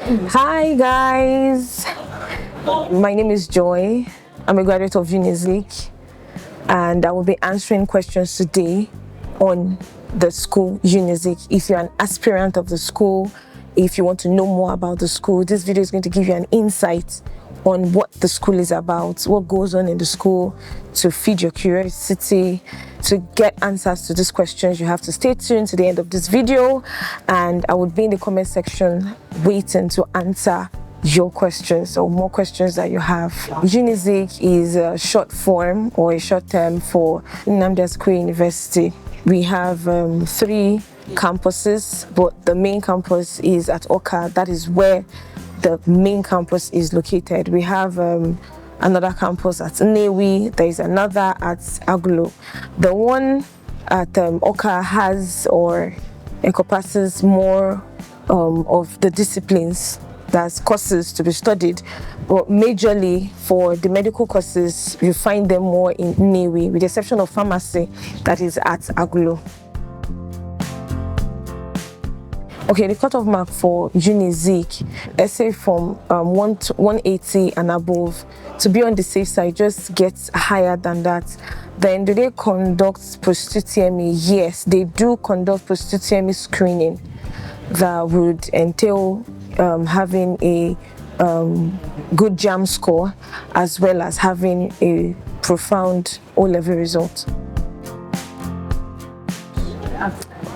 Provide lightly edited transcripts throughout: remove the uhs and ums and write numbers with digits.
Hi guys, my name is Joy. I'm a graduate of UNIZIK and I will be answering questions today on the school UNIZIK. If you're an aspirant of the school, if you want to know more about the school, this video is going to give you an insight on what the school is about, what goes on in the school, to feed your curiosity. To get answers to these questions, you have to stay tuned to the end of this video, and I would be in the comment section waiting to answer your questions or more questions that you have. UNIZIK is a short form or a short term for Nnamdi Azikiwe University. We have 3 campuses, but the main campus is at Oka. That is where the main campus is located. We have another campus at Nnewi. There is another at Agulu. The one at Oka has or encompasses more of the disciplines, that's courses to be studied, but majorly for the medical courses you find them more in Nnewi, with the exception of pharmacy that is at Agulu. Okay, the cutoff mark for UNIZIK, let's say from 180 and above. To be on the safe side, just get higher than that. Then do they conduct post-UTME? Yes, they do conduct post-UTME screening that would entail having a good JAMB score as well as having a profound O-level result.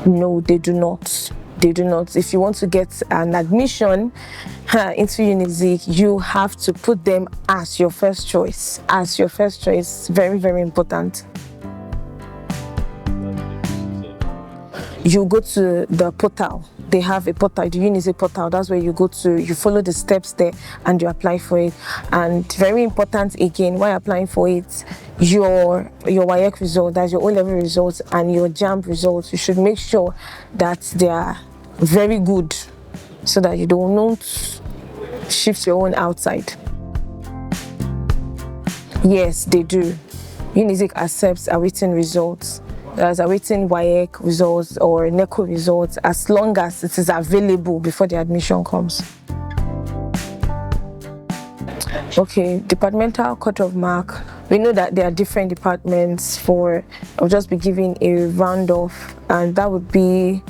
No, they do not. They do not. If you want to get an admission into UNIZIK, you have to put them as your first choice. As your first choice, very, very important. You go to the portal. They have a portal, the UNIZIK portal. That's where you go to, you follow the steps there and you apply for it. And very important again, while applying for it, your WAEC result, that's your O-level results, and your JAMB results, you should make sure that they are very good so that you don't not shift your own outside. Yes, they do. UNIZIK accepts awaiting results. There's awaiting WAEC results or NECO results as long as it is available before the admission comes. Okay, departmental cutoff mark. We know that there are different departments for, I'll just be giving a round off, and that would be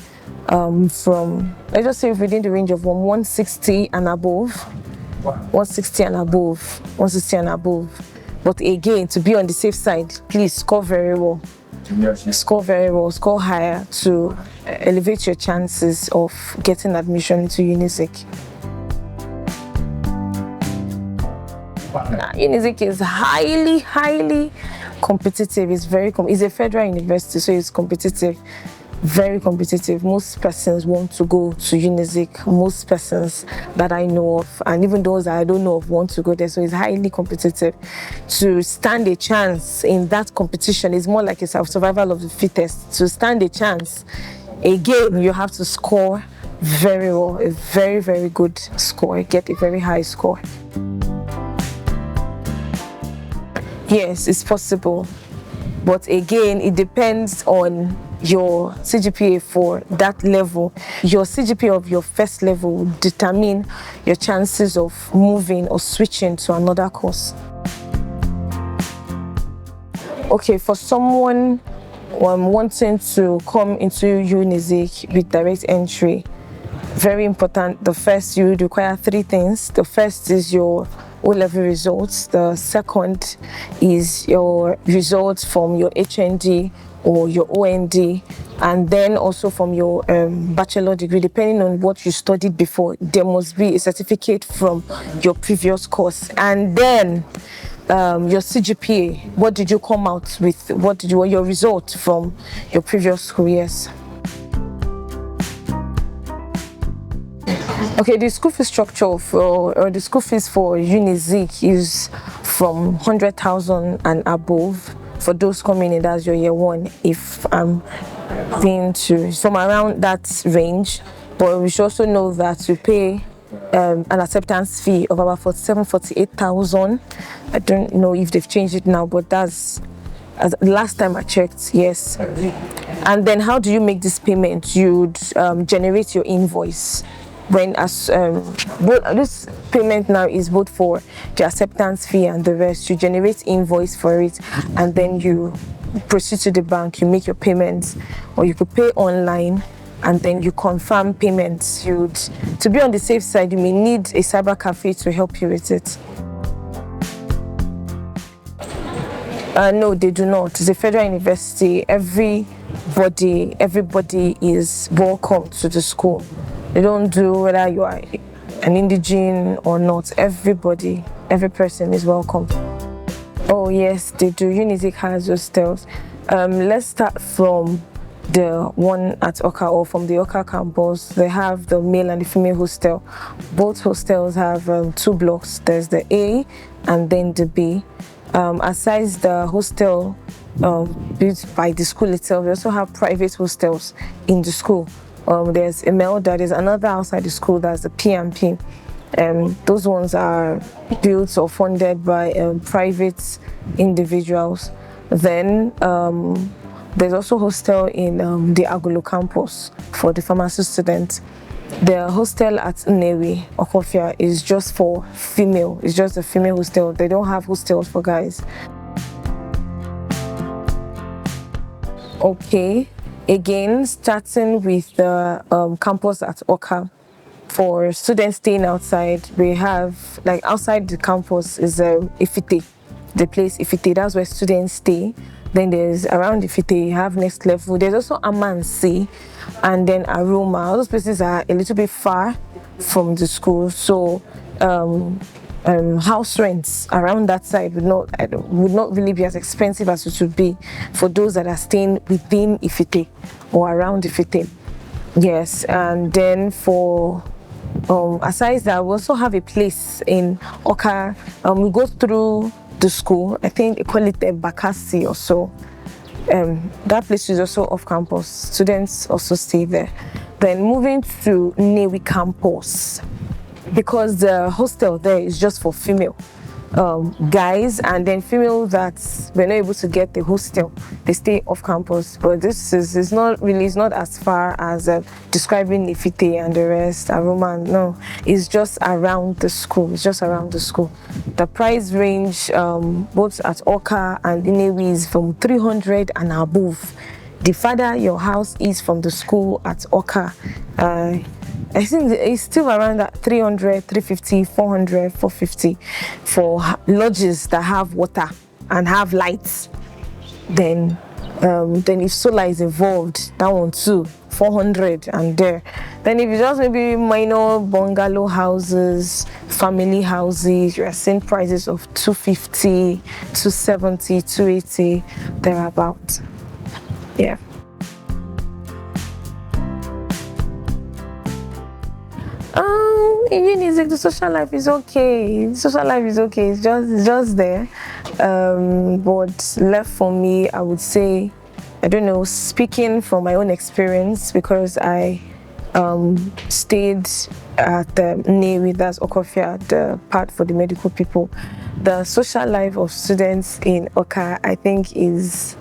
from, let's just say within the range of 160 and above. 160 and above. 160 and above. But again, to be on the safe side, please score very well. Score very well, score higher to elevate your chances of getting admission into UNIZIK. UNIZIK is highly competitive. It's it's a federal university, so it's competitive, very competitive. Most persons want to go to UNIZIK. Most persons that I know of, and even those that I don't know of, want to go there. So it's highly competitive. To stand a chance in that competition is more like a survival of the fittest. To stand a chance, again, you have to score very well, a very, very good score, get a very high score. Yes, it's possible, but again, it depends on your CGPA for that level. Your CGPA of your first level will determine your chances of moving or switching to another course. Okay, for someone wanting to come into UNIZIK with direct entry, very important. The first, you would require 3 things. The first is your O-level results. The second is your results from your HND or your OND, and then also from your bachelor degree. Depending on what you studied before, there must be a certificate from your previous course. And then your CGPA, what did you come out with? What your result from your previous school years? Okay, the school fee structure or the school fees for UNIZIK is from 100,000 and above for those coming in. That's your year 1. If I'm being from around that range, but we should also know that we pay an acceptance fee of about 48,000. I don't know if they've changed it now, but that's last time I checked. Yes. And then how do you make this payment? You'd generate your invoice. when this payment now is both for the acceptance fee and the rest. You generate invoice for it, and then you proceed to the bank, you make your payments, or you could pay online and then you confirm payments. To be on the safe side, you may need a cyber cafe to help you with it. No, they do not. It's a federal university. Everybody is welcome to the school. They don't do whether you are an indigene or not. Every person is welcome. Oh yes, they do. UNIZIK has hostels. Let's start from the one at Oka, or from the Oka campus. They have the male and the female hostel. Both hostels have 2 blocks. There's the A and then the B. Aside the hostel built by the school itself, we also have private hostels in the school. There's Imelda, there's another outside the school, that's the PMP. Those ones are built or funded by private individuals. Then there's also hostel in the Agulu campus for the pharmacy students. The hostel at Nnewi, Okofia, is just for female. It's just a female hostel. They don't have hostels for guys. Okay, again, starting with the campus at Oka. For students staying outside, we have, like, outside the campus is Ifite, the place Ifite. That's where students stay. Then there's around Ifite, you have next level. There's also Amansi and then Aroma. All those places are a little bit far from the school, so house rents around that side would not really be as expensive as it would be for those that are staying within Ifite or around Ifite. Yes, and then for aside that, we also have a place in Oka. We go through the school. I think they call it Bakasi or so. That place is also off campus. Students also stay there. Then moving to Nnewi campus, because the hostel there is just for female guys, and then female that were not able to get the hostel, they stay off campus. But this is not as far as describing Ifite and the rest, Aroma. No, it's just around the school. It's just around the school. The price range both at Oka and Nnewi is from 300 and above. The farther your house is from the school at Oka, I think it's still around that 300, 350, 400, 450 for lodges that have water and have lights. Then if solar is involved, that one too, 400 and there. Then if it's just maybe minor bungalow houses, family houses, you're seeing prices of 250, 270, 280, thereabout. Yeah. In UNIZIK, the social life is okay. It's just there. But left for me, I would say, I don't know, speaking from my own experience, because I stayed at the Nnewi, that's Okofia, the part for the medical people. The social life of students in Oka, I think, is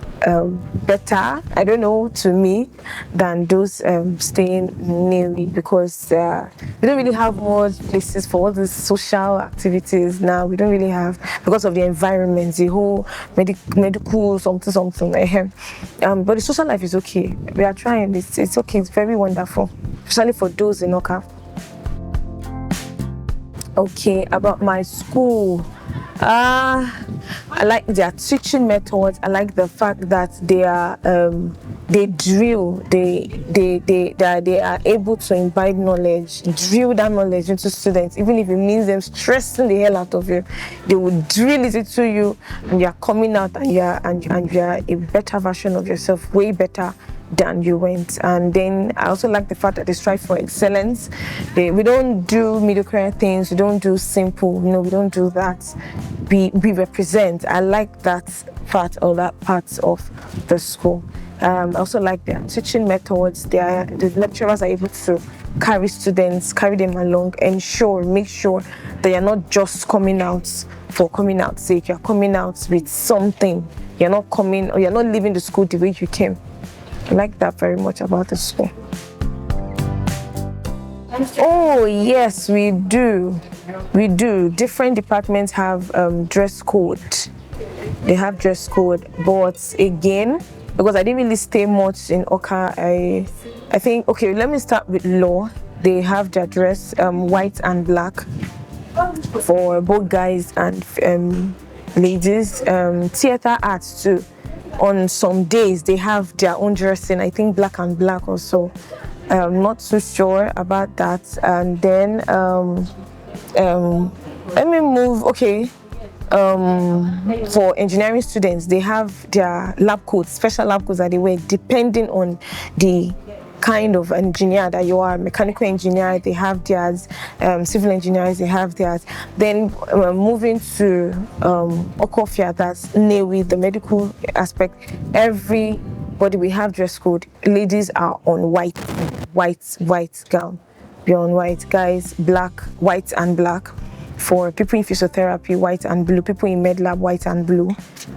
better, I don't know, to me, than those staying Nnewi, because we don't really have more places for all these social activities now. We don't really have, because of the environment, the whole medical something like him. But the social life is okay. We are trying. It's okay. It's very wonderful, especially for those in Oka. Okay, about my school. I like their teaching methods. I like the fact that they are they are able to imbibe knowledge, drill that knowledge into students, even if it means them stressing the hell out of you. They will drill it into you, and you are coming out and you are a better version of yourself, way better than you went. And then I also like the fact that they strive for excellence. We don't do mediocre things. We don't do simple. We don't do that. We represent. I like that part of the school. I also like their teaching methods. The lecturers are able to carry students, carry them along, make sure that you're not just coming out for coming out's sake. You're coming out with something. You're not leaving the school the way you came. I like that very much about the school. Oh yes, we do. We do. Different departments have dress code. They have dress code, but again, because I didn't really stay much in Oka, I think, okay, let me start with law. They have their dress white and black for both guys and ladies. Theater arts too. On some days they have their own dressing. I think black and black also. Not too sure about that. And then let me move. Okay. For engineering students, they have their lab coats, special lab coats that they wear depending on the kind of engineer that you are. Mechanical engineer, they have theirs. Civil engineers, they have theirs. Then moving to Okofia, that's near the medical aspect. Everybody, we have dress code. Ladies are on white gown. Be on white. Guys, black, white and black. For people in physiotherapy, white and blue. People in med lab, white and blue.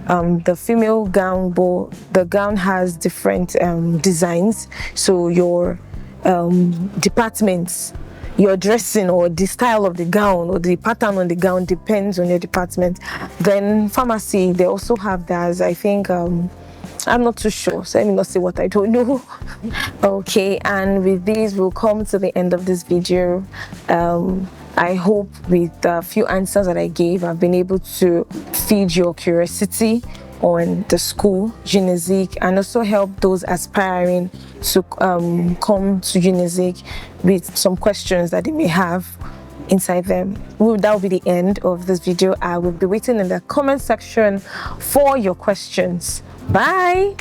The female gown, the gown has different designs. So your departments, your dressing or the style of the gown or the pattern on the gown depends on your department. Then pharmacy, they also have theirs. I think I'm not too sure, so let me not say what I don't know. Okay, and with this we'll come to the end of this video. I hope with the few answers that I gave, I've been able to feed your curiosity on the school, UNIZIK, and also help those aspiring to come to UNIZIK with some questions that they may have inside them. That will be the end of this video. I will be waiting in the comment section for your questions. Bye.